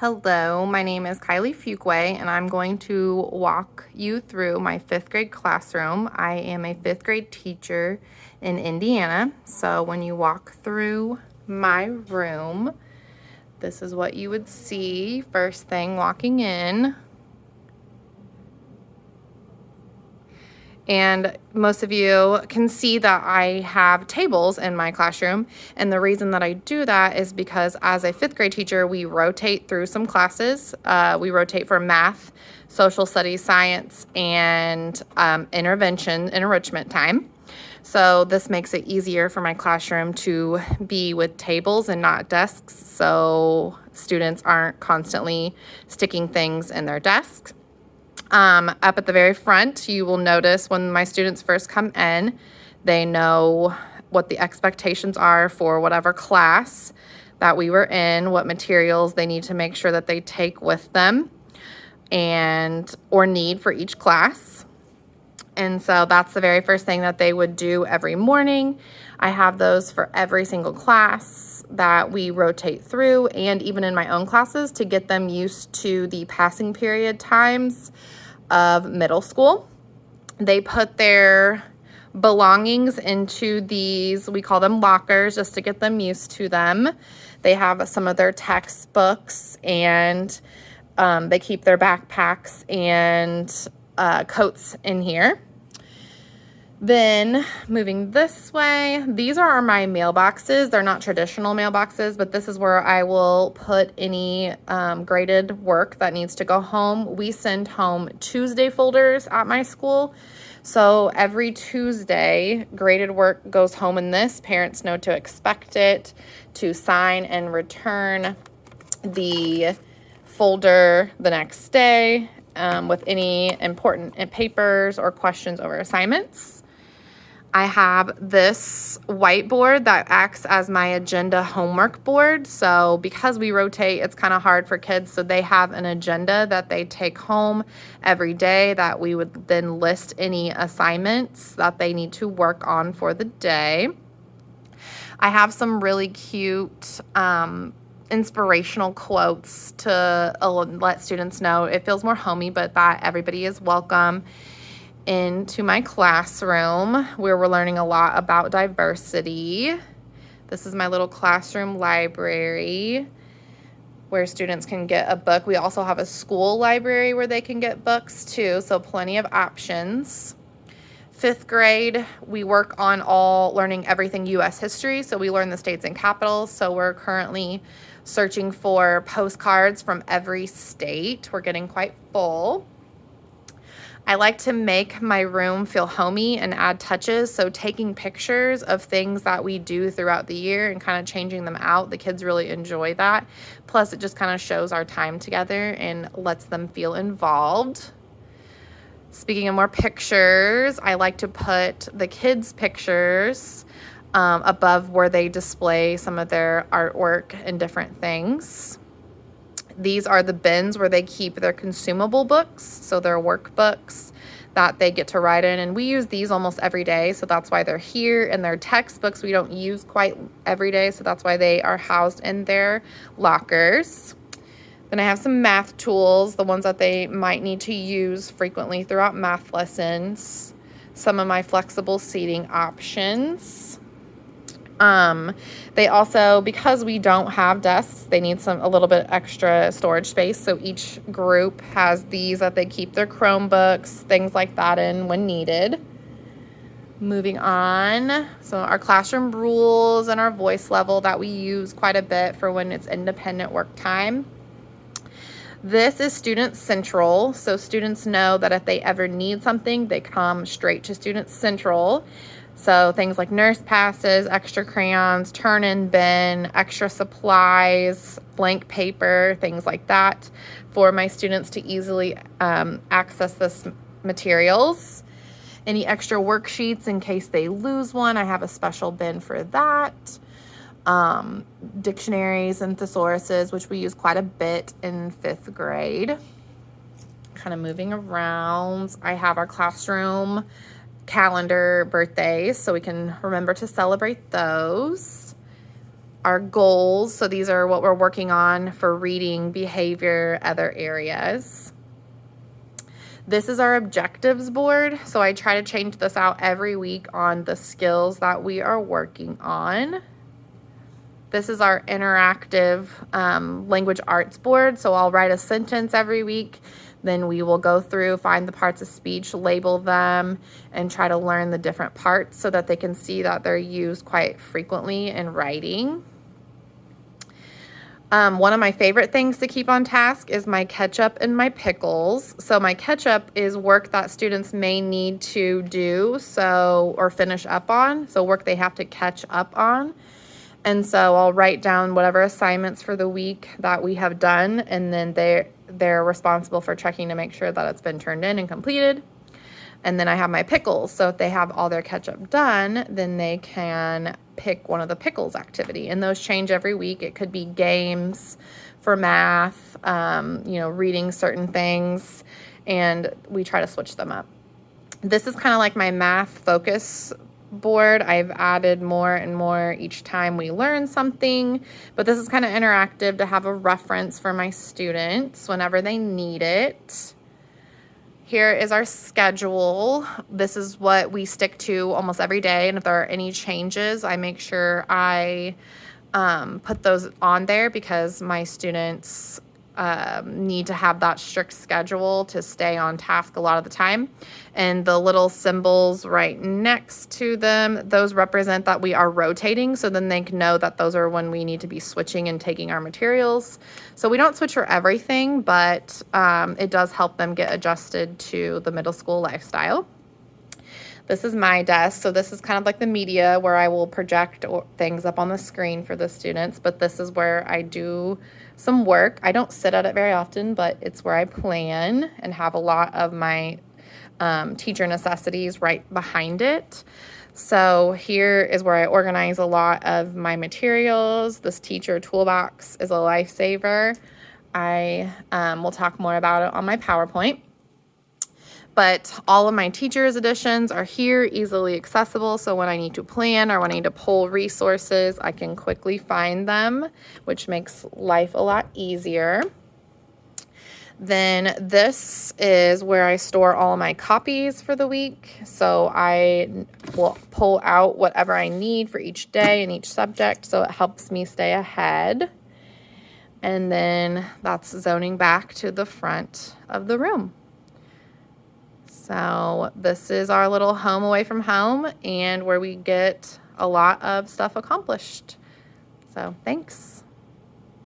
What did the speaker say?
Hello, my name is Kylie Fuquay, and I'm going to walk you through my fifth grade classroom. I am a fifth grade teacher in Indiana. So when you walk through my room, this is what you would see first thing walking in. And most of you can see that I have tables in my classroom. And the reason that I do that is because as a fifth grade teacher, we rotate through some classes. We rotate for math, social studies, science, and enrichment time. So this makes it easier for my classroom to be with tables and not desks, so students aren't constantly sticking things in their desks. Up at the very front, you will notice when my students first come in, they know what the expectations are for whatever class that we were in, what materials they need to make sure that they take with them or need for each class. And so that's the very first thing that they would do every morning. I have those for every single class that we rotate through, and even in my own classes to get them used to the passing period times of middle school. They put their belongings into these, we call them lockers, just to get them used to them. They have some of their textbooks, and they keep their backpacks and coats in here. Then moving this way, these are my mailboxes. They're not traditional mailboxes, but this is where I will put any graded work that needs to go home. We send home Tuesday folders at my school. So every Tuesday, graded work goes home in this. Parents know to expect it, to sign and return the folder the next day with any important papers or questions over assignments. I have this whiteboard that acts as my agenda homework board. So because we rotate, it's kind of hard for kids. So they have an agenda that they take home every day that we would then list any assignments that they need to work on for the day. I have some really cute inspirational quotes to let students know it feels more homey, but that everybody is welcome into my classroom where we're learning a lot about diversity. This is my little classroom library where students can get a book. We also have a school library where they can get books too, so plenty of options. Fifth grade, we work on learning everything U.S. history, so we learn the states and capitals. So we're currently searching for postcards from every state. We're getting quite full. I like to make my room feel homey and add touches. So taking pictures of things that we do throughout the year and kind of changing them out. The kids really enjoy that. Plus, it just kind of shows our time together and lets them feel involved. Speaking of more pictures, I like to put the kids' pictures above where they display some of their artwork and different things. These are the bins where they keep their consumable books, so their workbooks that they get to write in. And we use these almost every day, so that's why they're here. And their textbooks we don't use quite every day, so that's why they are housed in their lockers. Then I have some math tools, the ones that they might need to use frequently throughout math lessons. Some of my flexible seating options. They also, because we don't have desks, they need a little bit extra storage space. So each group has these that they keep their Chromebooks, things like that in when needed. Moving on. So our classroom rules and our voice level that we use quite a bit for when it's independent work time. This is Student Central. So students know that if they ever need something, they come straight to Student Central. So things like nurse passes, extra crayons, turn-in bin, extra supplies, blank paper, things like that for my students to easily access this materials. Any extra worksheets in case they lose one, I have a special bin for that. Dictionaries and thesauruses, which we use quite a bit in fifth grade. Kind of moving around, I have our classroom calendar birthdays so we can remember to celebrate those. our goals. So these are what we're working on for reading, behavior, other areas. This is our objectives board. So I try to change this out every week on the skills that we are working on. This is our interactive language arts board. So I'll write a sentence every week. Then we will go through, find the parts of speech, label them, and try to learn the different parts so that they can see that they're used quite frequently in writing. One of my favorite things to keep on task is my ketchup and my pickles. So my ketchup is work that students may need to do or finish up on. So work they have to catch up on. And so I'll write down whatever assignments for the week that we have done, and then they're responsible for checking to make sure that it's been turned in and completed. And then I have my pickles. So if they have all their catch-up done, then they can pick one of the pickles activity. And those change every week. It could be games for math, reading certain things, and we try to switch them up. This is kind of like my math focus board. I've added more and more each time we learn something, but this is kind of interactive to have a reference for my students whenever they need it. Here is our schedule. This is what we stick to almost every day, and if there are any changes, I make sure I put those on there because my students need to have that strict schedule to stay on task a lot of the time. And the little symbols right next to them, those represent that we are rotating, so then they can know that those are when we need to be switching and taking our materials. So we don't switch for everything, but it does help them get adjusted to the middle school lifestyle. This is my desk. So this is kind of like the media where I will project things up on the screen for the students, but this is where I do some work. I don't sit at it very often, but it's where I plan and have a lot of my teacher necessities right behind it. So here is where I organize a lot of my materials. This teacher toolbox is a lifesaver. I will talk more about it on my PowerPoint. But all of my teacher's editions are here, easily accessible. So when I need to plan or when I need to pull resources, I can quickly find them, which makes life a lot easier. Then this is where I store all of my copies for the week. So I will pull out whatever I need for each day and each subject, so it helps me stay ahead. And then that's zoning back to the front of the room. So this is our little home away from home and where we get a lot of stuff accomplished. So thanks.